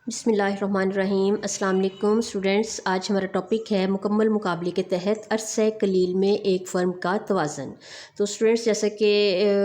बिस्मिल्लाहिर्रहमानिर्रहीम। अस्सलाम वालेकुम स्टूडेंट्स। आज हमारा टॉपिक है मुकम्मल मुकाबले के तहत अर्से कलील में एक फ़र्म का तवाज़न। तो स्टूडेंट्स, जैसा कि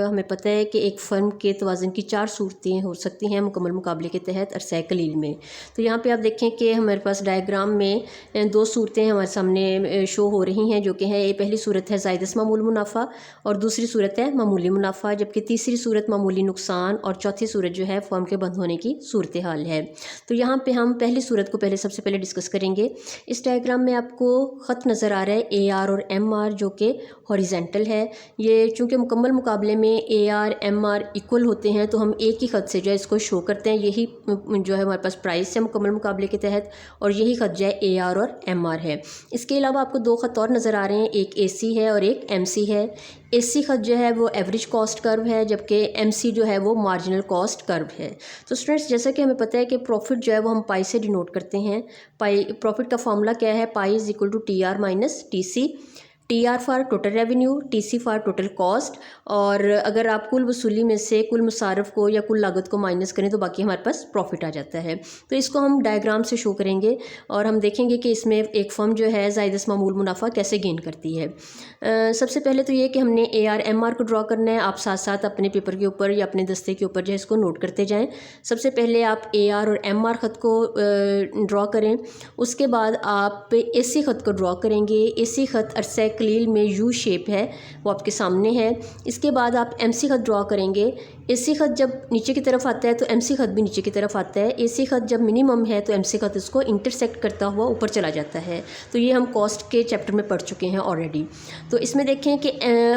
हमें पता है कि एक फ़र्म के तवाज़न की 4 सूरतें हो सकती हैं मुकम्मल मुकाबले के तहत अर्से कलील में। तो यहाँ पे आप देखें कि हमारे पास डायग्राम में 2 सूरतें हमारे सामने शो हो रही हैं, जो कि है ये पहली सूरत है ज़ायदस मामूल मुनाफ़ा और दूसरी सूरत है मामूली मुनाफ़ा, जबकि तीसरी सूरत मामूली नुकसान और चौथी सूरत जो है फ़र्म के बंद होने की सूरत हाल है। तो यहाँ पे हम पहली सूरत को सबसे पहले डिस्कस करेंगे। इस डायग्राम में आपको ख़त नज़र आ रहा है AR और MR, जो कि हॉरिजेंटल है। ये चूँकि मुकम्मल मुकाबले में AR MR इक्वल होते हैं, तो हम एक ही ख़त से जो है इसको शो करते हैं। यही जो है हमारे पास प्राइस है मुकम्मल मुकाबले के तहत, और यही ख़त जो है AR और MR है। इसके अलावा आपको 2 ख़त और नज़र आ रहे हैं, एक AC है और एक MC है। AC ख़त जो है वो एवरेज कॉस्ट कर्व है, जबकि MC जो है वो मार्जिनल कॉस्ट कर्व है। तो स्टूडेंट्स, जैसा कि हमें पता है कि प्रॉफिट जो है वो हम पाई से डिनोट करते हैं। पाई प्रॉफिट का फॉर्मूला क्या है? Pi is equal to TR minus TC। TR for total revenue, TC for total cost. और अगर आप कुल वसूली में से कुल मुसारफ को या कुल लागत को माइनस करें तो बाकी हमारे पास प्रॉफिट आ जाता है। तो इसको हम डायग्राम से शो करेंगे और हम देखेंगे कि इसमें एक फर्म जो है ज़ायदस मामूल मुनाफा कैसे गेन करती है। सबसे पहले तो ये कि हमने AR MR को ड्रॉ करना है। आप साथ साथ अपने पेपर के ऊपर या अपने दस्ते के ऊपर जो है इसको नोट करते जाएँ। सबसे पहले आप AR और MR ख़त को ड्रॉ करें। उसके बाद आप AC ख़त को ड्रॉ करेंगे। AC ख़त अर्से कलील में U शेप है, वो आपके सामने है। इसके बाद आप MC ख़त ड्रॉ करेंगे। AC ख़त जब नीचे की तरफ आता है तो MC ख़त भी नीचे की तरफ आता है। AC ख़त जब मिनिमम है तो MC ख़त इसको इंटरसेक्ट करता हुआ ऊपर चला जाता है। तो ये हम कॉस्ट के चैप्टर में पढ़ चुके हैं ऑलरेडी। तो इसमें देखें कि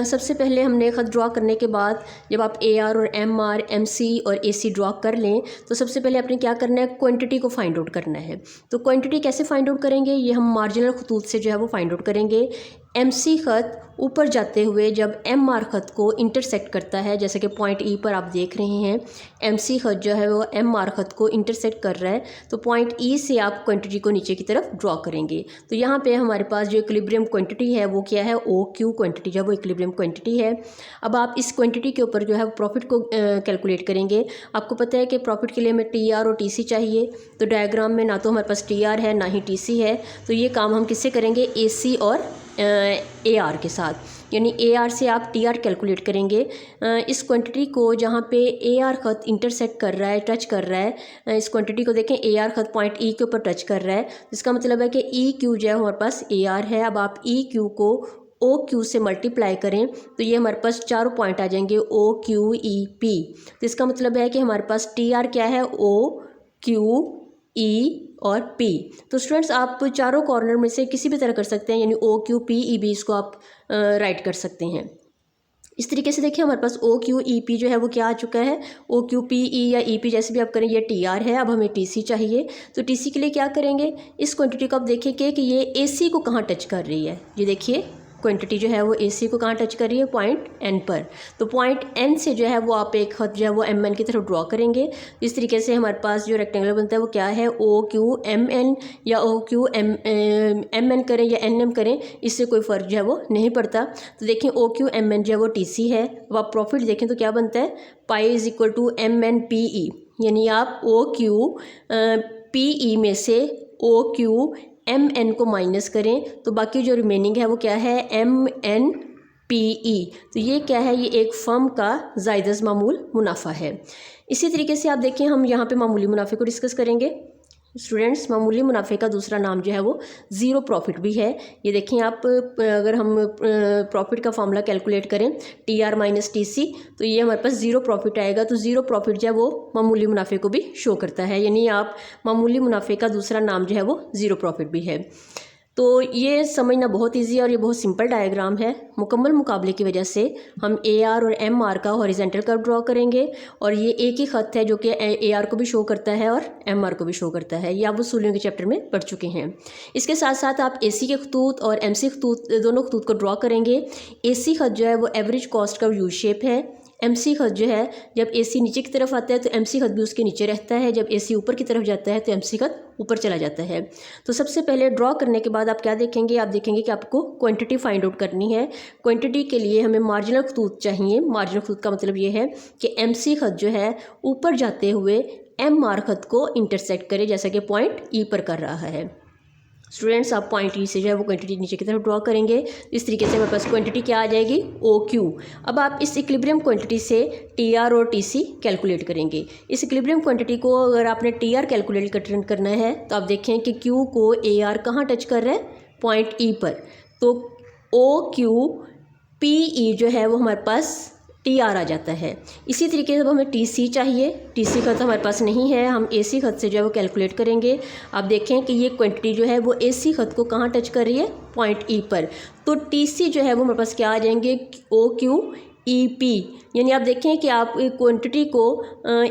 सबसे पहले हमने ख़त ड्रॉ करने के बाद जब आप AR और MR MC और AC ड्रॉ कर लें तो सबसे पहले आपने क्या करना है? क्वांटिटी को फाइंड आउट करना है। तो क्वांटिटी कैसे फाइंड आउट करेंगे? ये हम मार्जिनल खतूत से जो है वो फाइंड आउट करेंगे। MC ख़त ऊपर जाते हुए जब MR ख़त को इंटरसेक्ट करता है, जैसे कि पॉइंट E पर आप देख रहे हैं MC ख़त जो है वो MR ख़त को इंटरसेक्ट कर रहा है, तो पॉइंट E से आप क्वांटिटी को नीचे की तरफ ड्रॉ करेंगे। तो यहाँ पे हमारे पास जो इक्विलिब्रियम क्वांटिटी है वो क्या है? OQ क्वांटिटी जो है वो इक्विलिब्रियम क्वांटिटी है। अब आप इस क्वांटिटी के ऊपर जो है प्रॉफिट को कैलकुलेट करेंगे। आपको पता है कि प्रॉफिट के लिए हमें TR और TC चाहिए, तो डायग्राम में ना तो हमारे पास TR है ना ही TC है, तो ये काम हम किससे करेंगे? AC और AR के साथ, यानी AR से आप TR कैलकुलेट करेंगे। इस क्वांटिटी को जहाँ पे AR ख़त इंटरसेक्ट कर रहा है, टच कर रहा है, इस क्वांटिटी को देखें AR ख़त पॉइंट E के ऊपर टच कर रहा है, इसका मतलब है कि EQ जो है हमारे पास AR है। अब आप EQ को OQ से मल्टीप्लाई करें तो ये हमारे पास चारों पॉइंट आ जाएंगे OQEP। तो इसका मतलब है कि हमारे पास TR क्या है? OQE और P। तो स्टूडेंट्स, आप चारों कॉर्नर में से किसी भी तरह कर सकते हैं, यानी OQPEB इसको आप राइट कर सकते हैं। इस तरीके से देखिए हमारे पास OQEP जो है वो क्या आ चुका है? OQPE या EP जैसे भी आप करें, ये TR है। अब हमें TC चाहिए, तो TC के लिए क्या करेंगे? इस क्वांटिटी को आप देखेंगे कि ये AC को कहाँ टच कर रही है। ये देखिए क्वांटिटी जो है वो AC को कहाँ टच कर रही है? पॉइंट N पर। तो पॉइंट N से जो है वो आप एक ख़त जो है वो MN की तरफ ड्रॉ करेंगे। इस तरीके से हमारे पास जो रेक्टेंगल बनता है वो क्या है? OQMN या OQMN करें या NM करें, इससे कोई फ़र्क जो है वो नहीं पड़ता। तो देखें OQMN जो है वो TC है। अब आप प्रॉफिट देखें तो क्या बनता है? Pi is equal to MNPE, यानी आप OQPE में से OQMN को माइनस करें तो बाकी जो रिमेनिंग है वो क्या है? MNPE। तो ये क्या है? ये एक फर्म का ज़ायदस मामूल मुनाफा है। इसी तरीके से आप देखें, हम यहाँ पे मामूली मुनाफे को डिस्कस करेंगे। स्टूडेंट्स, मामूली मुनाफे का दूसरा नाम जो है वो ज़ीरो प्रॉफिट भी है। ये देखें आप, अगर हम प्रॉफिट का फॉर्मूला कैलकुलेट करें TR माइनस TC, तो ये हमारे पास ज़ीरो प्रॉफिट आएगा। तो ज़ीरो प्रॉफिट जो है वो मामूली मुनाफे को भी शो करता है, यानी आप मामूली मुनाफे का दूसरा नाम जो है वो ज़ीरो प्रॉफिट भी है। तो ये समझना बहुत इजी है और ये बहुत सिंपल डायग्राम है। मुकम्मल मुकाबले की वजह से हम AR और MR का हॉरिजेंटल कर्व ड्रॉ करेंगे, और ये एक ही ख़त है जो कि AR को भी शो करता है और MR को भी शो करता है। ये आप वसूलियों के चैप्टर में पढ़ चुके हैं। इसके साथ साथ आप AC के खतूत और MC खतूत, दोनों खतूत को ड्रॉ करेंगे। AC ख़त जो है वो एवरेज कॉस्ट का U शेप है। MC ख़त जो है जब AC नीचे की तरफ आता है तो MC ख़त भी उसके नीचे रहता है, जब AC ऊपर की तरफ जाता है तो MC ख़त ऊपर चला जाता है। तो सबसे पहले ड्रॉ करने के बाद आप क्या देखेंगे? आप देखेंगे कि आपको क्वांटिटी फाइंड आउट करनी है। क्वांटिटी के लिए हमें मार्जिनल खतूत चाहिए। मार्जिनल खतूत का मतलब ये है कि MC ख़त जो है ऊपर जाते हुए MR खत को इंटरसेक्ट करे, जैसा कि पॉइंट E पर कर रहा है। स्टूडेंट्स आप पॉइंट ई से जो है वो क्वांटिटी नीचे की तरफ ड्रॉ करेंगे। इस तरीके से हमारे पास क्वांटिटी क्या आ जाएगी, OQ। अब आप इस इक्विलिब्रियम क्वांटिटी से TR और TC कैलकुलेट करेंगे। इस इक्विलिब्रियम क्वांटिटी को अगर आपने TR कैलकुलेट करना है तो आप देखें कि Q को AR कहाँ टच कर रहा है, पॉइंट E पर। तो OQPE जो है वो हमारे पास TR आ जाता है। इसी तरीके से हमें TC चाहिए, TC खत हमारे पास नहीं है, हम AC खत से जो है वो कैलकुलेट करेंगे। आप देखें कि ये क्वांटिटी जो है वो AC खत को कहाँ टच कर रही है, पॉइंट E पर। तो TC जो है वो हमारे पास क्या आ जाएंगे, OQEP। यानी आप देखें कि आप क्वांटिटी को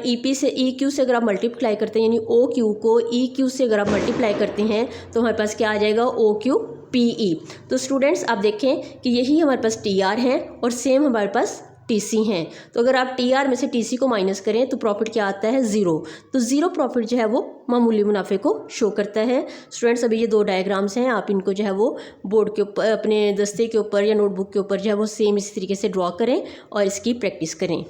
EP से EQ से अगर आप मल्टीप्लाई करते हैं, यानी OQ को EQ से अगर आप मल्टीप्लाई करते हैं तो हमारे पास क्या आ जाएगा, OQPE। तो स्टूडेंट्स आप देखें कि यही हमारे पास TR है और सेम हमारे पास TC हैं। तो अगर आप TR में से TC को माइनस करें तो प्रॉफिट क्या आता है, 0। तो 0 प्रॉफिट जो है वो मामूली मुनाफे को शो करता है। स्टूडेंट्स अभी ये 2 डायग्राम्स हैं, आप इनको जो है वो बोर्ड के ऊपर, अपने दस्ते के ऊपर या नोटबुक के ऊपर जो है वो सेम इसी तरीके से ड्रॉ करें और इसकी प्रैक्टिस करें।